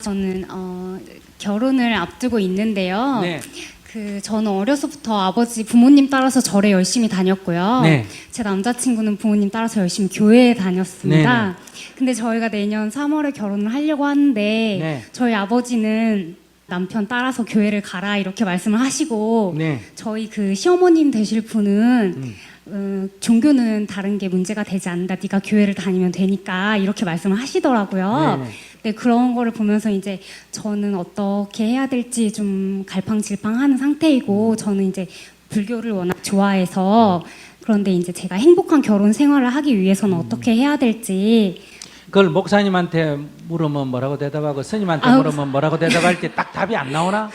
저는 결혼을 앞두고 있는데요. 네. 저는 어려서부터 아버지 부모님 따라서 절에 열심히 다녔고요. 네. 제 남자친구는 부모님 따라서 열심히 교회에 다녔습니다. 네네. 근데 저희가 내년 3월에 결혼을 하려고 하는데 네. 저희 아버지는 남편 따라서 교회를 가라 이렇게 말씀을 하시고 네. 저희 시어머님 되실 분은 종교는 다른 게 문제가 되지 않는다. 네가 교회를 다니면 되니까 이렇게 말씀을 하시더라고요. 네네. 네, 그런 거를 보면서 이제 저는 어떻게 해야 될지 좀 갈팡질팡하는 상태이고 저는 이제 불교를 워낙 좋아해서 그런데 이제 제가 행복한 결혼 생활을 하기 위해서는 어떻게 해야 될지 그걸 목사님한테 물으면 뭐라고 대답하고 스님한테 물으면 뭐라고 대답할지 딱 답이 안 나오나?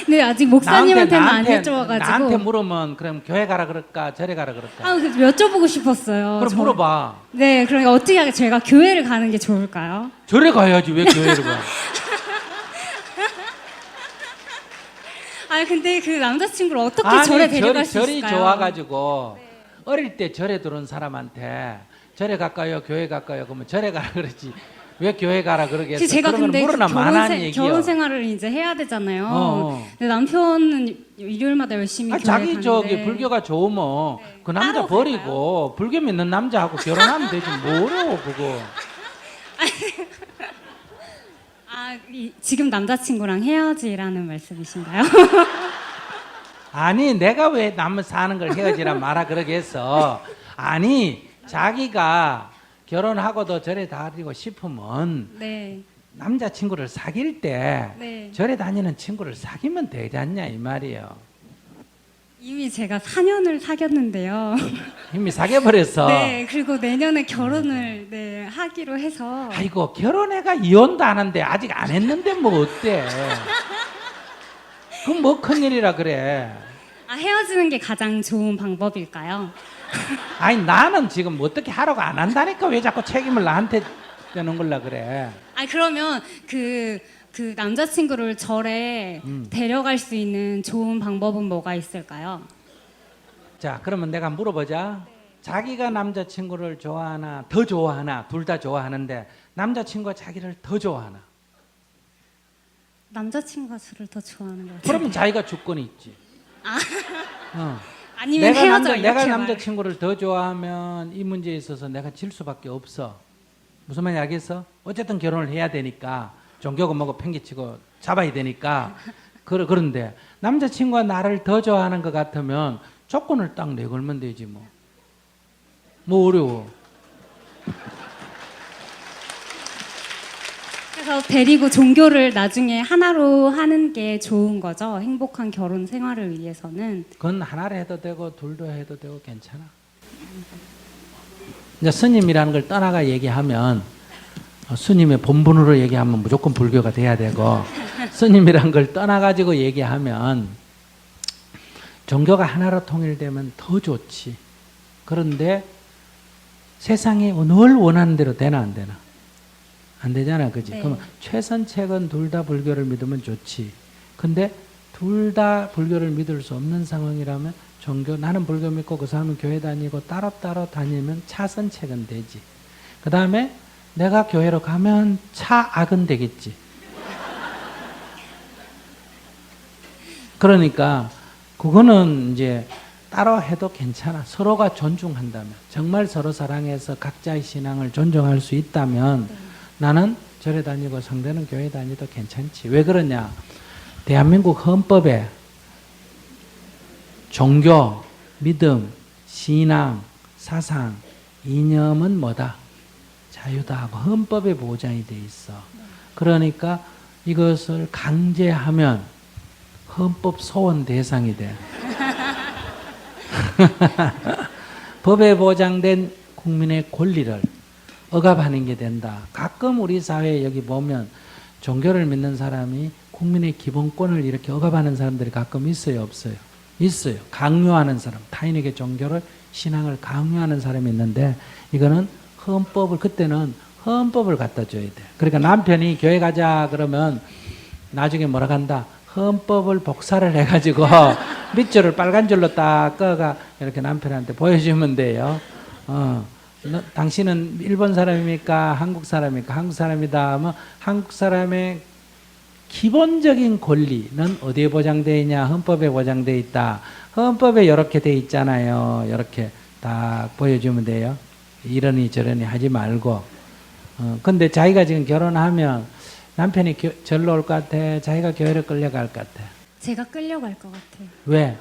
네, 아직 목사님한테는 안 나한테 여쭤봐가지고 물으면 그럼 교회 가라 그럴까 절에 가라 그럴까? 여쭤보고 싶었어요. 그럼 물어봐. 네, 그러니까 어떻게 하게 제가 교회를 가는 게 좋을까요? 절에 가야지 왜 교회를 가? 근데 남자친구를 어떻게 절에 데려갈 수 절이 있을까요? 좋아가지고 어릴 때 절에 들어온 사람한테 절에 갈까요 교회 갈까요? 그러면 절에 가라 그러지 왜 교회 가라 그러겠어? 제가 그런 걸 근데 물어나 만한 얘기요. 결혼 생활을 이제 해야 되잖아요. 어. 근데 남편은 일요일마다 열심히 교회 자기 가는데 저기 불교가 좋으면 그 남자 따로 버리고 불교 믿는 남자하고 결혼하면 되지 뭐 어려워 그거. 지금 남자친구랑 헤어지라는 말씀이신가요? 아니 내가 왜 남 사는 걸 헤어지라 마라 그러겠어. 아니 자기가 결혼하고도 절에 다니고 싶으면 네. 남자친구를 사귈 때 네. 절에 다니는 친구를 사귀면 되지 않냐 이 말이에요. 이미 제가 4년을 사귀었는데요. 이미 사귀어버렸어. 네, 그리고 내년에 결혼을 하기로 해서. 아이고 결혼해가 이혼도 안 한대 아직 안 했는데 뭐 어때. 그건 뭐 큰일이라 그래. 헤어지는 게 가장 좋은 방법일까요? 아니 나는 지금 어떻게 하라고 안 한다니까 왜 자꾸 책임을 나한테 떼는 걸라 그래. 그러면 그 남자친구를 절에 데려갈 수 있는 좋은 방법은 뭐가 있을까요? 자 그러면 내가 물어보자. 자기가 남자친구를 좋아하나 더 좋아하나 둘 다 좋아하는데 남자친구가 자기를 더 좋아하나? 남자친구가 저를 더 좋아하는 것 같아요. 그러면 자기가 주권이 있지. 아니면 헤어져 이렇게 내가 말해. 남자친구를 더 좋아하면 이 문제에 있어서 내가 질 수밖에 없어. 무슨 말인지 알겠어? 어쨌든 결혼을 해야 되니까 종교고 뭐고 팽개치고 잡아야 되니까 그런데 남자친구가 나를 더 좋아하는 것 같으면 조건을 딱 내걸면 되지 뭐 어려워. 그래서 데리고 종교를 나중에 하나로 하는 게 좋은 거죠. 행복한 결혼 생활을 위해서는. 그건 하나로 해도 되고 둘도 해도 되고 괜찮아. 이제 스님이라는 걸 떠나가 얘기하면 스님의 본분으로 얘기하면 무조건 불교가 돼야 되고 스님이라는 걸 떠나가지고 얘기하면 종교가 하나로 통일되면 더 좋지. 그런데 세상이 늘 원하는 대로 되나 안 되나? 안 되잖아, 그지? 네. 그럼 최선책은 둘 다 불교를 믿으면 좋지. 근데 둘 다 불교를 믿을 수 없는 상황이라면 나는 불교 믿고 그 사람은 교회 다니고 따로따로 다니면 차선책은 되지. 그 다음에 내가 교회로 가면 차악은 되겠지. 그러니까 그거는 이제 따로 해도 괜찮아. 서로가 존중한다면, 정말 서로 사랑해서 각자의 신앙을 존중할 수 있다면 나는 절에 다니고 성대는 교회 다니도 괜찮지. 왜 그러냐? 대한민국 헌법에 종교, 믿음, 신앙, 사상, 이념은 뭐다? 자유다 하고 헌법에 보장이 돼 있어. 그러니까 이것을 강제하면 헌법 소원 대상이 돼. 법에 보장된 국민의 권리를 억압하는 게 된다. 가끔 우리 사회에 여기 보면 종교를 믿는 사람이 국민의 기본권을 이렇게 억압하는 사람들이 가끔 있어요, 없어요? 있어요. 강요하는 사람, 타인에게 종교를, 신앙을 강요하는 사람이 있는데 이거는 그때는 헌법을 갖다 줘야 돼. 그러니까 남편이 교회 가자 그러면 나중에 뭐라 한다? 헌법을 복사를 해가지고 밑줄을 빨간 줄로 딱 꺼가 이렇게 남편한테 보여주면 돼요. 당신은 일본 사람입니까? 한국 사람입니까? 한국 사람이다 하면 한국 사람의 기본적인 권리는 어디에 보장되어 있냐? 헌법에 보장되어 있다. 헌법에 이렇게 돼 있잖아요. 이렇게 딱 보여주면 돼요. 이러니 저러니 하지 말고. 근데 자기가 지금 결혼하면 남편이 절로 올 것 같아? 자기가 교회를 끌려갈 것 같아? 제가 끌려갈 것 같아요. 왜?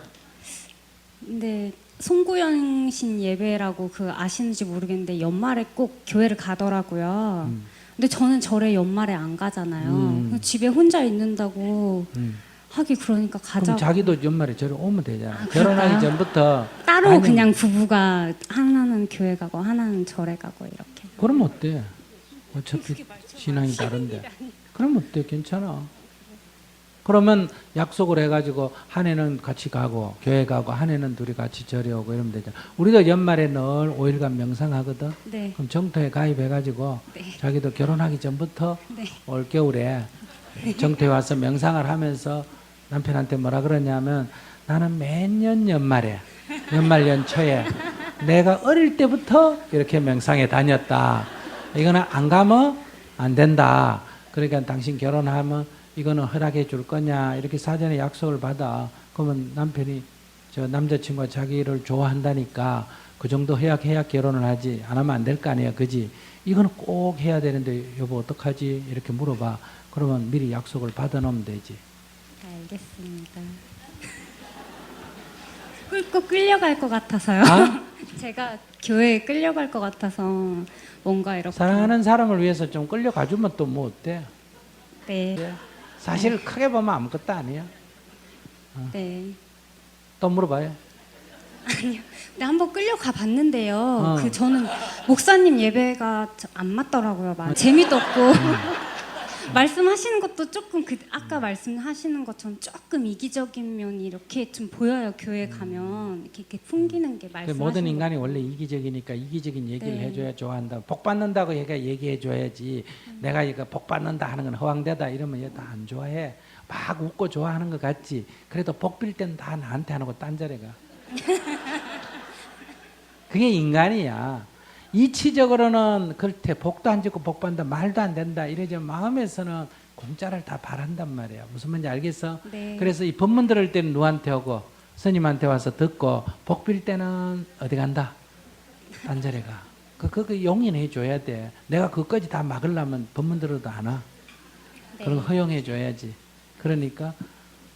근데 송구영신 예배라고 그 아시는지 모르겠는데 연말에 꼭 교회를 가더라고요. 근데 저는 절에 연말에 안 가잖아요. 집에 혼자 있는다고 하기 그러니까 가자. 그럼 자기도 연말에 저를 오면 되잖아. 아, 결혼하기 그럴까요? 전부터. 따로 아니, 그냥 부부가 하나는 교회 가고 하나는 절에 가고 이렇게. 그럼 어때? 어차피 신앙이 다른데. 그럼 어때? 괜찮아. 그러면 약속을 해가지고 한 해는 같이 가고 교회 가고 한 해는 둘이 같이 절에 오고 이러면 되잖아. 우리도 연말에 늘 5일간 명상하거든. 네. 그럼 정토에 가입해가지고 네. 자기도 결혼하기 전부터 네. 올 겨울에 정토에 와서 명상을 하면서 남편한테 뭐라 그러냐면 나는 매년 연말 연초에 내가 어릴 때부터 이렇게 명상에 다녔다. 이거는 안 가면 안 된다. 그러니까 당신 결혼하면 이거는 허락해 줄 거냐 이렇게 사전에 약속을 받아. 그러면 남편이 저 남자친구가 자기를 좋아한다니까 그 정도 해야 결혼을 하지. 안 하면 안 될 거 아니에요. 그지? 이거는 꼭 해야 되는데 여보 어떡하지? 이렇게 물어봐. 그러면 미리 약속을 받아 놓으면 되지. 알겠습니다. 꼭 끌려갈 것 같아서요. 아? 제가 교회에 끌려갈 것 같아서 뭔가 이렇게. 사랑하는 사람을 위해서 좀 끌려가주면 또 뭐 어때? 네. 사실 크게 보면 아무것도 아니야. 네. 또 물어봐요. 아니요. 근데 한번 끌려가 봤는데요. 어. 저는 목사님 예배가 안 맞더라고요. 재미도 없고. 말씀하시는 것도 조금 아까 말씀하시는 것처럼 조금 이기적인 면이 이렇게 좀 보여요. 교회 가면 이렇게 풍기는 게 말씀하시는 모든 인간이 거. 원래 이기적이니까 이기적인 얘기를 네. 해줘야 좋아한다. 복 받는다고 얘가 얘기해 줘야지. 내가 이거 복 받는다 하는 건 허황되다 이러면 얘 다 안 좋아해. 막 웃고 좋아하는 것 같지. 그래도 복 빌 때는 다 나한테 안 하고 딴 자리가. 그게 인간이야. 이치적으로는 그렇대 복도 안 짓고 복 받는다 말도 안 된다 이러지 마음에서는 공짜를 다 바란단 말이야. 무슨 말인지 알겠어? 네. 그래서 이 법문 들을 때는 누구한테 오고 스님한테 와서 듣고 복 빌 때는 어디 간다? 딴 자리 가. 그거 용인해 줘야 돼. 내가 그것까지 다 막으려면 법문 들어도 안 와. 네. 그런 거 허용해 줘야지. 그러니까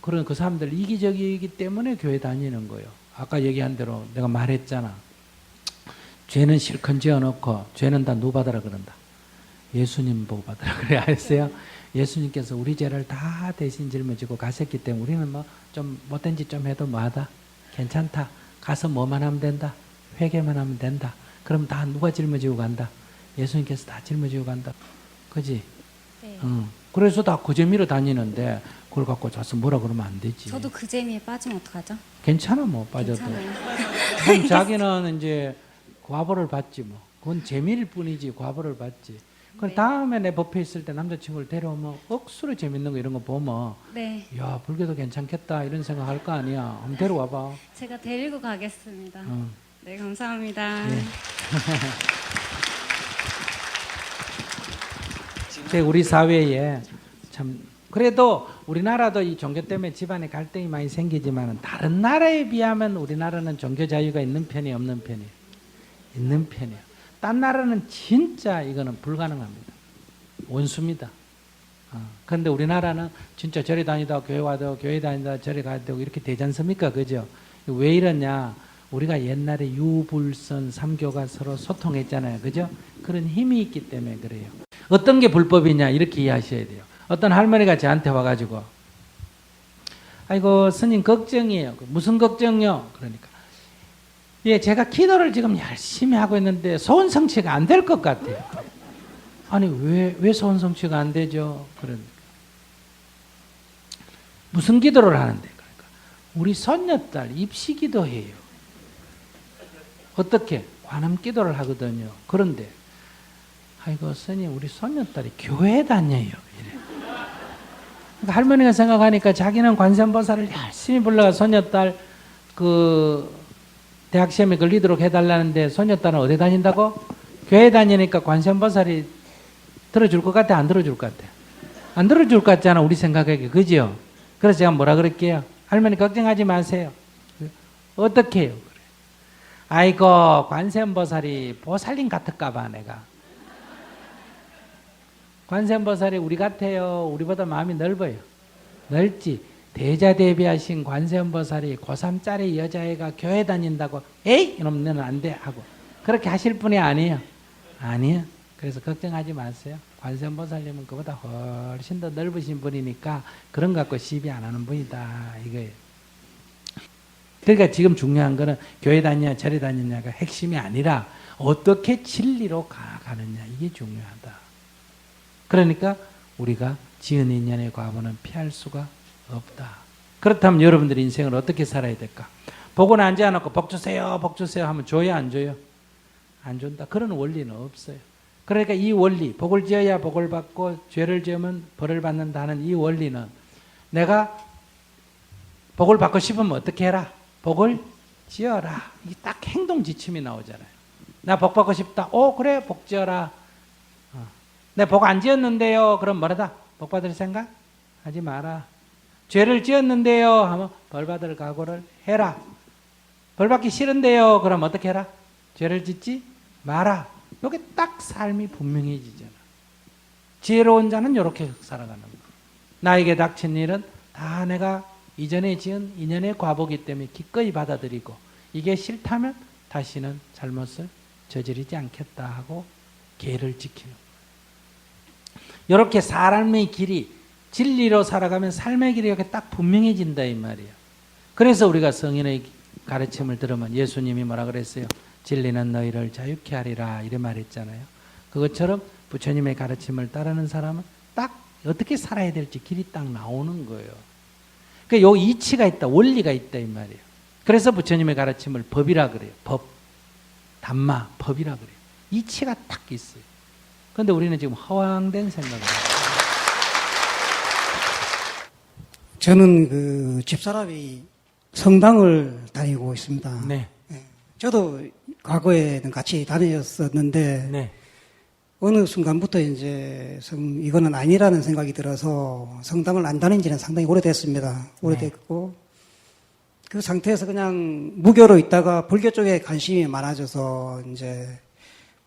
그런 그 사람들 이기적이기 때문에 교회 다니는 거예요. 아까 얘기한 대로 내가 말했잖아. 죄는 실컷 지어놓고 죄는 다 누 받으라 그런다. 예수님 보고 받으라 그래 아셨어요? 예수님께서 우리 죄를 다 대신 짊어지고 가셨기 때문에 우리는 뭐 좀 못된 짓 좀 해도 뭐하다? 괜찮다. 가서 뭐만 하면 된다. 회개만 하면 된다. 그럼 다 누가 짊어지고 간다? 예수님께서 다 짊어지고 간다. 그지? 네. 그래서 다 그 재미로 다니는데 그걸 갖고 자서 뭐라 그러면 안 되지. 저도 그 재미에 빠지면 어떡하죠? 괜찮아 뭐 빠져도. 괜찮아요. 그럼 자기는 이제 과보를 받지 뭐. 그건 재미일 뿐이지 과보를 받지. 그 네. 다음에 내 법회 있을 때 남자친구를 데려오면 억수로 재밌는 거 이런 거 보면 네. 야 불교도 괜찮겠다 이런 생각 할 거 아니야. 한번 데려와봐. 제가 데리고 가겠습니다. 어. 네, 감사합니다. 예. 우리 사회에 참 그래도 우리나라도 이 종교 때문에 집안에 갈등이 많이 생기지만 다른 나라에 비하면 우리나라는 종교 자유가 있는 편이 없는 편이에요. 있는 편이에요. 딴 나라는 진짜 이거는 불가능합니다. 원수입니다. 그런데 우리나라는 진짜 절에 다니다 교회 와도 교회 다니다 절에 가야 되고 이렇게 되지 않습니까? 그죠? 왜 이러냐? 우리가 옛날에 유불선 삼교가 서로 소통했잖아요. 그죠? 그런 힘이 있기 때문에 그래요. 어떤 게 불법이냐 이렇게 이해하셔야 돼요. 어떤 할머니가 저한테 와가지고 아이고 스님 걱정이에요. 무슨 걱정요? 그러니까 예, 제가 기도를 지금 열심히 하고 있는데 소원 성취가 안 될 것 같아요. 아니 왜 소원 성취가 안 되죠? 그러니까 무슨 기도를 하는데? 그러니까 우리 손녀딸 입시 기도해요. 어떻게? 관음 기도를 하거든요. 그런데 아이고 스님 우리 손녀딸이 교회 다녀요. 이래. 그러니까 할머니가 생각하니까 자기는 관세음보살을 열심히 불러가 손녀딸 그 대학 시험에 걸리도록 해달라는데 손녀딸은 어디 다닌다고? 교회 다니니까 관세음보살이 들어줄 것 같아? 안 들어줄 것 같아? 안 들어줄 것 같잖아, 우리 생각에. 그죠? 그래서 제가 뭐라 그럴게요? 할머니 걱정하지 마세요. 어떻게 해요? 그래. 아이고, 관세음보살이 보살님 같을까봐 내가. 관세음보살이 우리 같아요? 우리보다 마음이 넓어요? 넓지. 대자대비하신 관세음보살이 고3짜리 여자애가 교회 다닌다고 에이? 이러면 너는 안 돼 하고 그렇게 하실 분이 아니에요. 아니에요. 그래서 걱정하지 마세요. 관세음보살님은 그보다 훨씬 더 넓으신 분이니까 그런 거 갖고 시비 안 하는 분이다 이거예요. 그러니까 지금 중요한 거는 교회 다니냐 절에 다니냐가 핵심이 아니라 어떻게 진리로 가느냐 이게 중요하다. 그러니까 우리가 지은 인연의 과보는 피할 수가 없다. 그렇다면 여러분들 인생을 어떻게 살아야 될까? 복은 앉아놓고 복 주세요 복 주세요 하면 줘요 안 줘요? 안 준다. 그런 원리는 없어요. 그러니까 이 원리, 복을 지어야 복을 받고 죄를 지으면 벌을 받는다는 이 원리는 내가 복을 받고 싶으면 어떻게 해라? 복을 지어라. 이게 딱 행동 지침이 나오잖아요. 나 복 받고 싶다. 오 그래 복 지어라. 내 복 안 지었는데요. 그럼 뭐라다? 복 받을 생각? 하지 마라. 죄를 지었는데요. 하면 벌 받을 각오를 해라. 벌 받기 싫은데요. 그럼 어떻게 해라? 죄를 짓지 마라. 이게 딱 삶이 분명해지잖아. 지혜로운 자는 이렇게 살아가는 거야. 나에게 닥친 일은 다 내가 이전에 지은 인연의 과보기 때문에 기꺼이 받아들이고 이게 싫다면 다시는 잘못을 저지르지 않겠다 하고 계를 지키는 거야. 이렇게 사람의 길이 진리로 살아가면 삶의 길이 이렇게 딱 분명해진다 이 말이에요. 그래서 우리가 성인의 가르침을 들으면 예수님이 뭐라 그랬어요? 진리는 너희를 자유케 하리라 이래 말했잖아요. 그것처럼 부처님의 가르침을 따르는 사람은 딱 어떻게 살아야 될지 길이 딱 나오는 거예요. 그러니까 요 이치가 있다, 원리가 있다 이 말이에요. 그래서 부처님의 가르침을 법이라 그래요. 법, 담마, 법이라 그래요. 이치가 딱 있어요. 그런데 우리는 지금 허황된 생각을 해요. 저는 그 집사람이 성당을 다니고 있습니다. 네. 저도 과거에는 같이 다녔었는데 네. 어느 순간부터 이제 이거는 아니라는 생각이 들어서 성당을 안 다닌 지는 상당히 오래됐습니다. 오래됐고 그 상태에서 그냥 무교로 있다가 불교 쪽에 관심이 많아져서 이제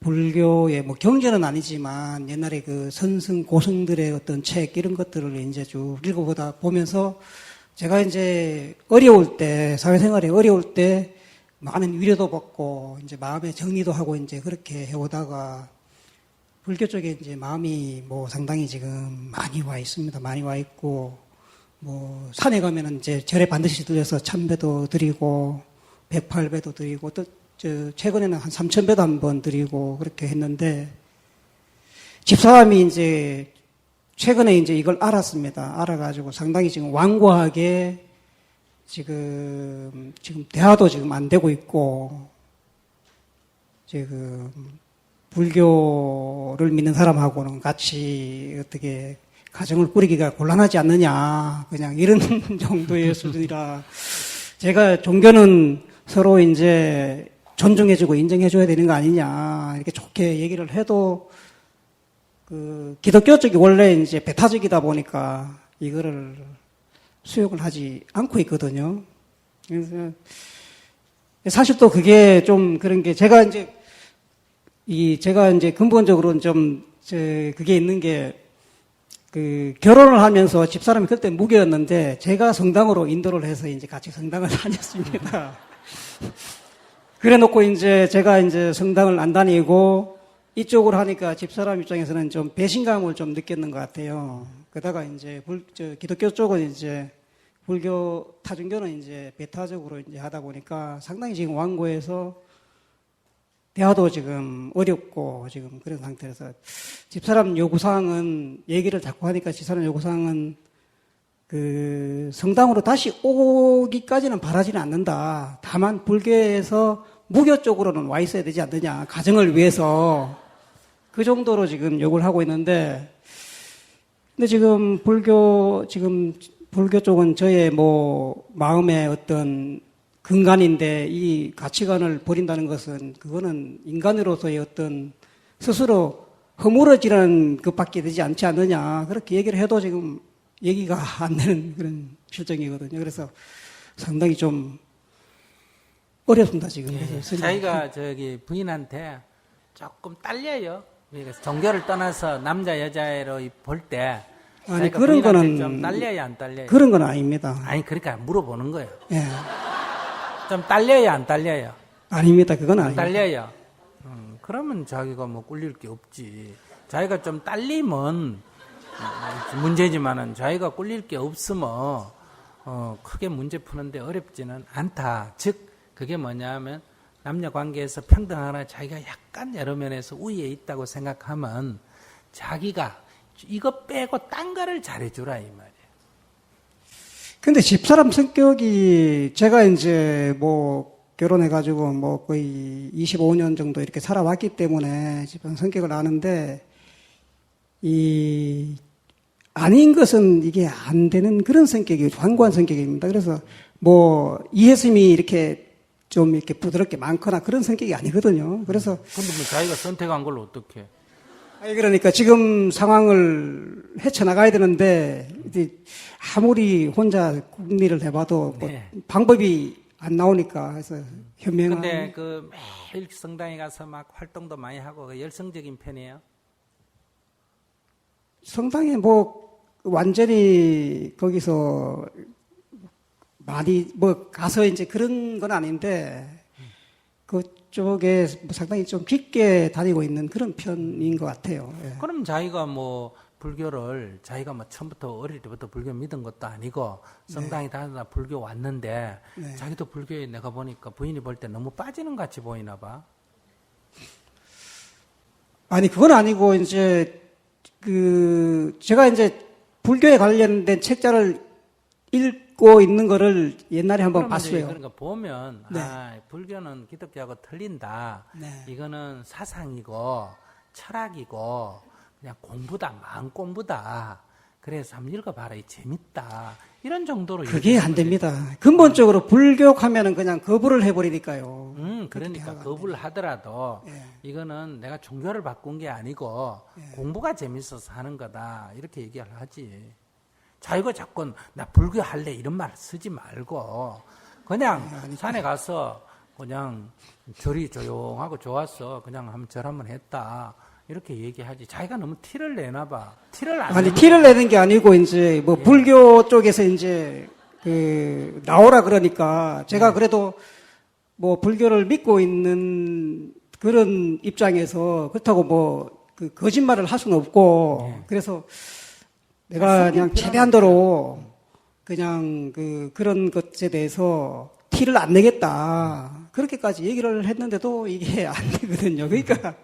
불교의 뭐 경전은 아니지만 옛날에 그 선승 고승들의 어떤 책 이런 것들을 이제 쭉 읽어보다 보면서 제가 이제 어려울 때 사회생활에 어려울 때 많은 위로도 받고 이제 마음의 정리도 하고 이제 그렇게 해오다가 불교 쪽에 이제 마음이 뭐 상당히 지금 많이 와 있습니다. 많이 와 있고 뭐 산에 가면은 이제 절에 반드시 들려서 1000배도 드리고 108배도 드리고 또 최근에는 한 3000배도 한번 드리고 그렇게 했는데 집사람이 이제 최근에 이제 이걸 알았습니다. 알아가지고 상당히 지금 완고하게 지금 대화도 지금 안 되고 있고 지금 불교를 믿는 사람하고는 같이 어떻게 가정을 꾸리기가 곤란하지 않느냐 그냥 이런 정도의 수준이라 제가 종교는 서로 이제 존중해주고 인정해줘야 되는 거 아니냐 이렇게 좋게 얘기를 해도 그 기독교 쪽이 원래 이제 배타적이다 보니까 이거를 수용을 하지 않고 있거든요. 그래서 사실 또 그게 좀 그런 게 제가 이제 근본적으로는 좀 그게 있는 게 그 결혼을 하면서 집사람이 그때 무교였는데 제가 성당으로 인도를 해서 이제 같이 성당을 다녔습니다. 그래 놓고 이제 제가 이제 성당을 안 다니고 이쪽으로 하니까 집사람 입장에서는 좀 배신감을 좀 느꼈는 것 같아요. 그러다가 이제 기독교 쪽은 이제 불교 타종교는 이제 배타적으로 이제 하다 보니까 상당히 지금 완고해서 대화도 지금 어렵고 지금 그런 상태에서 집사람 요구사항은 얘기를 자꾸 하니까 집사람 요구사항은 그 성당으로 다시 오기까지는 바라지는 않는다. 다만 불교에서 무교 쪽으로는 와 있어야 되지 않느냐. 가정을 위해서 그 정도로 지금 요구를 하고 있는데 근데 지금 불교 쪽은 저의 뭐 마음의 어떤 근간인데 이 가치관을 버린다는 것은 그거는 인간으로서의 어떤 스스로 허물어지는 것밖에 되지 않지 않느냐. 그렇게 얘기를 해도 지금 얘기가 안 되는 그런 실정이거든요. 그래서 상당히 좀 어렵습니다, 지금. 그래서 자기가 저기 부인한테 조금 딸려요. 그러니까 종교를 떠나서 남자 여자로 볼 때 아니, 자기가 그런 부인한테 거는 좀 딸려요, 안 딸려요? 그런 건 아닙니다. 아니 그러니까 물어보는 거예요. 예. 좀 딸려요, 안 딸려요? 아닙니다. 그건 안 아닙니다. 딸려요. 그러면 자기가 뭐 꿀릴 게 없지. 자기가 좀 딸리면 문제지만은 자기가 꿀릴 게 없으면 크게 문제 푸는데 어렵지는 않다. 즉 그게 뭐냐면 남녀 관계에서 평등하나 자기가 약간 여러 면에서 우위에 있다고 생각하면 자기가 이거 빼고 딴 거를 잘해주라 이 말이에요. 근데 집사람 성격이 제가 이제 뭐 결혼해가지고 뭐 거의 25년 정도 이렇게 살아왔기 때문에 집사람 성격을 아는데 아닌 것은 이게 안 되는 그런 성격이 완고한 성격입니다. 그래서 뭐 이해심이 이렇게 좀 이렇게 부드럽게 많거나 그런 성격이 아니거든요. 그래서 근데 뭐 자기가 선택한 걸 어떻게? 아니 그러니까 지금 상황을 헤쳐나가야 되는데 이제 아무리 혼자 궁리를 해봐도 뭐 네. 방법이 안 나오니까 그래서 현명한. 근데 그 매일 성당에 가서 막 활동도 많이 하고 열성적인 편이에요. 성당에 뭐 완전히 거기서 많이 뭐 가서 이제 그런 건 아닌데 그쪽에 뭐 상당히 좀 깊게 다니고 있는 그런 편인 것 같아요. 예. 그럼 자기가 뭐 불교를 자기가 뭐 처음부터 어릴 때부터 불교 믿은 것도 아니고 성당에 다니다 불교 왔는데 네. 자기도 불교에 내가 보니까 부인이 볼 때 너무 빠지는 같이 보이나 봐. 아니 그건 아니고 이제 제가 이제 불교에 관련된 책자를 읽고 있는 거를 옛날에 한번 그러면 이제 봤어요. 그러니까 보면 네. 불교는 기독교하고 틀린다. 네. 이거는 사상이고 철학이고 그냥 공부다, 마음 공부다. 그래서 한번 읽어봐라, 이 재밌다. 이런 정도로. 그게 안 됩니다. 근본적으로 불교하면은 그냥 거부를 해버리니까요. 그러니까 하면 안 거부를 하더라도 예. 이거는 내가 종교를 바꾼 게 아니고 공부가 재밌어서 하는 거다. 이렇게 얘기를 하지. 자기가 자꾸 나 불교 할래 이런 말 쓰지 말고 그냥 산에 가서 그냥 절이 조용하고 좋았어. 그냥 한번 절 한번 했다. 이렇게 얘기하지. 자기가 너무 티를 내나 봐. 티를 안 아니 내면 티를 내는 게 아니고 이제 뭐 불교 쪽에서 이제 나오라 그러니까 제가 그래도 뭐 불교를 믿고 있는 그런 입장에서 그렇다고 뭐 거짓말을 할 수는 없고 그래서 내가 그냥 최대한도로 그냥 그런 것에 대해서 티를 안 내겠다. 그렇게까지 얘기를 했는데도 이게 안 되거든요. 그러니까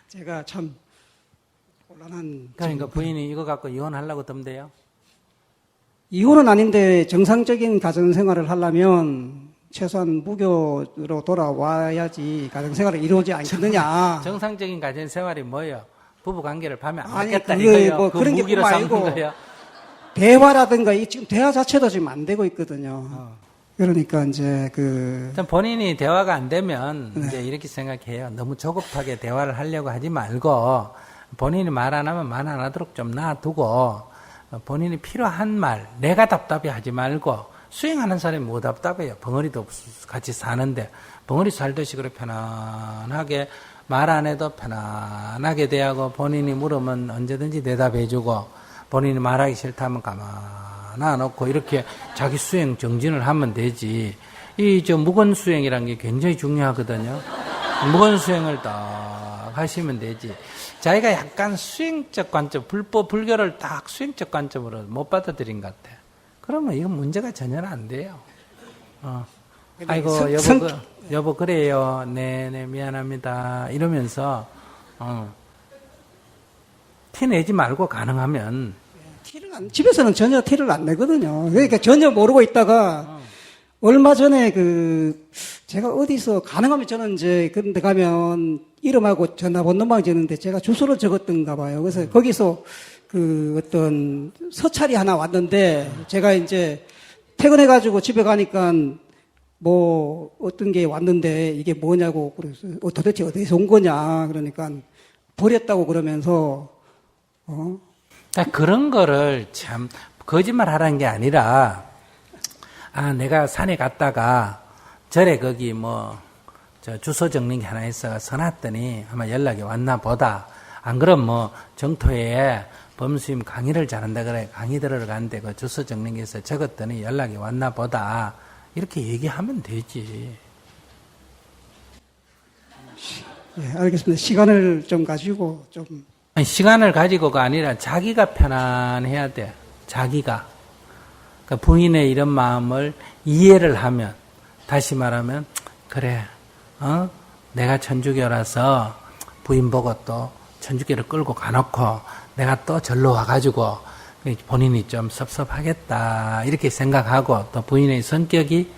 제가 참 곤란한. 그러니까 부인이 이거 갖고 이혼하려고 덤대요. 이혼은 아닌데 정상적인 가정 생활을 하려면 최소한 무교로 돌아와야지 가정 생활을 이루어지지 않겠느냐. 정상적인 가정 생활이 뭐예요? 부부 관계를 밤에 안 아니, 하겠다 그게 이거예요. 뭐 그 그런 게 무기로 뿐만 삼는 아니고 거예요. 대화라든가 지금 대화 자체도 지금 안 되고 있거든요. 그러니까 이제 전 본인이 대화가 안 되면 이제 이렇게 생각해요. 너무 조급하게 대화를 하려고 하지 말고 본인이 말 안 하면 말 안 하도록 좀 놔두고 본인이 필요한 말, 내가 답답해 하지 말고 수행하는 사람이 뭐 답답해요. 벙어리도 없어 같이 사는데 벙어리 살듯이 그렇게 편안하게 말 안 해도 편안하게 대하고 본인이 물으면 언제든지 대답해주고 본인이 말하기 싫다면 가만 놔놓고 이렇게 자기 수행 정진을 하면 되지. 무건 수행이라는 게 굉장히 중요하거든요. 무건 수행을 딱 하시면 되지. 자기가 약간 수행적 관점, 불교를 딱 수행적 관점으로 못 받아들인 것 같아. 그러면 이건 문제가 전혀 안 돼요. 아이고, 여보, 그래요. 네, 미안합니다. 이러면서, 티 내지 말고 가능하면. 집에서는 전혀 티를 안 내거든요. 그러니까 전혀 모르고 있다가 얼마 전에 제가 어디서 가능하면 저는 이제 그런데 가면 이름하고 전화번호만 적는데 제가 주소를 적었던가 봐요. 그래서 거기서 어떤 서찰이 하나 왔는데 제가 이제 퇴근해가지고 집에 가니까 뭐 어떤 게 왔는데 이게 뭐냐고 그래서 도대체 어디서 온 거냐 그러니까 버렸다고 그러면서 그러니까 그런 거를 참 거짓말 하라는 게 아니라 내가 산에 갔다가 절에 거기 저 주소 적는 게 하나 있어 써놨더니 아마 연락이 왔나 보다. 안 그럼 정토에 범수임 강의를 잘한다 그래. 강의 들어가는데 그 주소 적는 게 있어 적었더니 연락이 왔나 보다. 이렇게 얘기하면 되지. 예, 알겠습니다. 시간을 좀 가지고 좀 아니, 시간을 가지고가 아니라 자기가 편안해야 돼. 자기가. 그러니까 부인의 이런 마음을 이해를 하면, 다시 말하면, 그래, 내가 천주교라서 부인 보고 또 천주교를 끌고 가놓고 내가 또 절로 와가지고 본인이 좀 섭섭하겠다. 이렇게 생각하고 또 부인의 성격이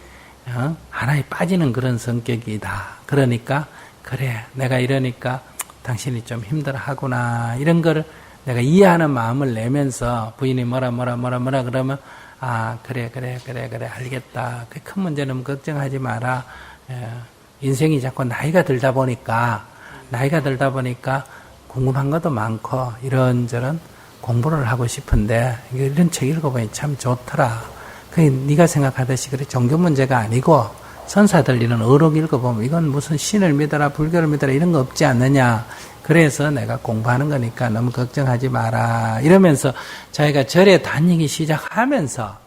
하나에 빠지는 그런 성격이다. 그러니까, 그래, 내가 이러니까 당신이 좀 힘들어하구나. 이런 거를 내가 이해하는 마음을 내면서 부인이 뭐라 그러면 그래 알겠다. 그 큰 문제는 걱정하지 마라. 인생이 자꾸 나이가 들다 보니까 궁금한 것도 많고 이런저런 공부를 하고 싶은데 이런 책 읽어보니 참 좋더라. 그게 네가 생각하듯이 그래 종교 문제가 아니고 선사들 이런 어록 읽어보면 이건 무슨 신을 믿어라 불교를 믿어라 이런 거 없지 않느냐. 그래서 내가 공부하는 거니까 너무 걱정하지 마라. 이러면서 자기가 절에 다니기 시작하면서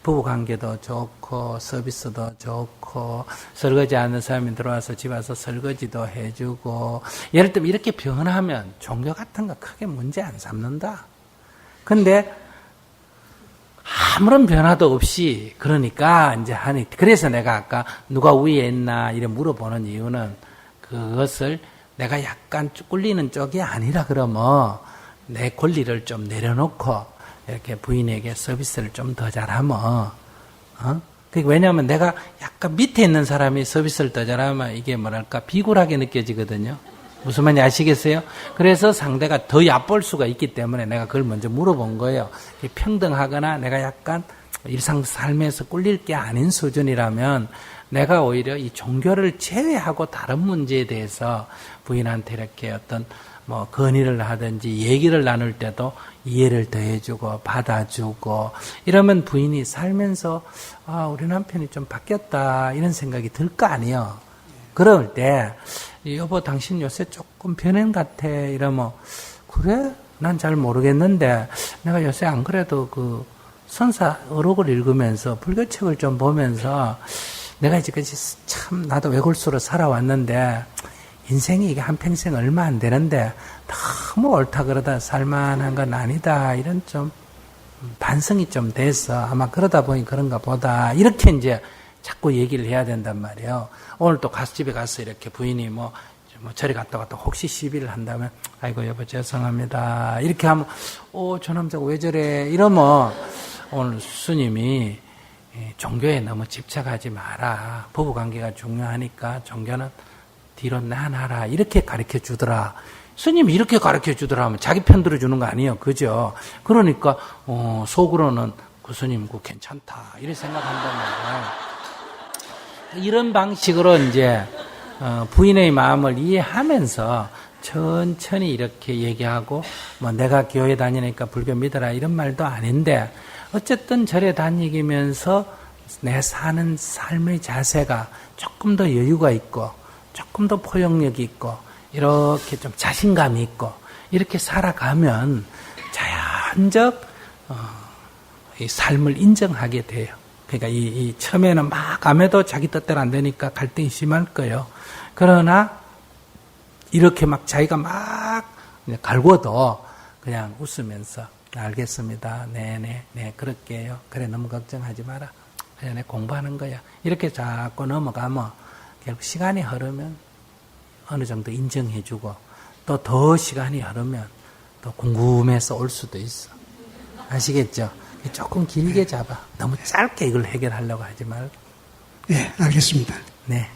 부부관계도 좋고 서비스도 좋고 설거지하는 사람이 들어와서 집 와서 설거지도 해주고 예를 들면 이렇게 변하면 종교 같은 거 크게 문제 안 삼는다. 근데 아무런 변화도 없이 그러니까 이제 그래서 내가 아까 누가 위에 있나 이래 물어보는 이유는 그것을 내가 약간 꿀리는 쪽이 아니라 그러면 내 권리를 좀 내려놓고 이렇게 부인에게 서비스를 좀 더 잘하면 왜냐하면 내가 약간 밑에 있는 사람이 서비스를 더 잘하면 이게 뭐랄까 비굴하게 느껴지거든요. 무슨 말인지 아시겠어요? 그래서 상대가 더 얕볼 수가 있기 때문에 내가 그걸 먼저 물어본 거예요. 평등하거나 내가 약간 일상 삶에서 꿀릴 게 아닌 수준이라면 내가 오히려 이 종교를 제외하고 다른 문제에 대해서 부인한테 이렇게 어떤 건의를 하든지 얘기를 나눌 때도 이해를 더해주고 받아주고 이러면 부인이 살면서 우리 남편이 좀 바뀌었다 이런 생각이 들 거 아니에요. 그럴 때 여보 당신 요새 조금 변한 것 같아 이러면 그래? 난 잘 모르겠는데 내가 요새 안 그래도 그 선사 어록을 읽으면서 불교책을 좀 보면서 내가 이제까지 참 나도 외골수로 살아왔는데 인생이 이게 한평생 얼마 안 되는데 너무 옳다 그러다 살만한 건 아니다 이런 좀 반성이 좀 돼서 아마 그러다 보니 그런가 보다 이렇게 이제 자꾸 얘기를 해야 된단 말이에요. 오늘 또 집에 가서 이렇게 부인이 저리 갔다 왔다 혹시 시비를 한다면 아이고 여보 죄송합니다 이렇게 하면 저 남자가 왜 저래 이러면 오늘 스님이 종교에 너무 집착하지 마라. 부부관계가 중요하니까 종교는 뒤로 내놔라. 이렇게 가르쳐 주더라. 스님이 이렇게 가르쳐 주더라 하면 자기 편 들어주는 거 아니에요. 그죠? 그러니까 속으로는 그 스님 그 괜찮다. 이렇게 생각한단 말이에요. 이런 방식으로 이제 부인의 마음을 이해하면서 천천히 이렇게 얘기하고 내가 교회 다니니까 불교 믿어라 이런 말도 아닌데 어쨌든 절에 다니면서 내 사는 삶의 자세가 조금 더 여유가 있고 조금 더 포용력이 있고 이렇게 좀 자신감이 있고 이렇게 살아가면 자연적 이 삶을 인정하게 돼요. 그러니까 이 처음에는 막 암해도 자기 뜻대로 안 되니까 갈등이 심할 거예요. 그러나 이렇게 막 자기가 막 갈궈도 그냥 웃으면서 알겠습니다. 네, 그럴게요. 그래, 너무 걱정하지 마라. 그냥 내 공부하는 거야. 이렇게 자꾸 넘어가면 결국 시간이 흐르면 어느 정도 인정해주고 또 더 시간이 흐르면 또 궁금해서 올 수도 있어. 아시겠죠? 조금 길게 잡아. 너무 짧게 이걸 해결하려고 하지 말고. 네, 알겠습니다. 네.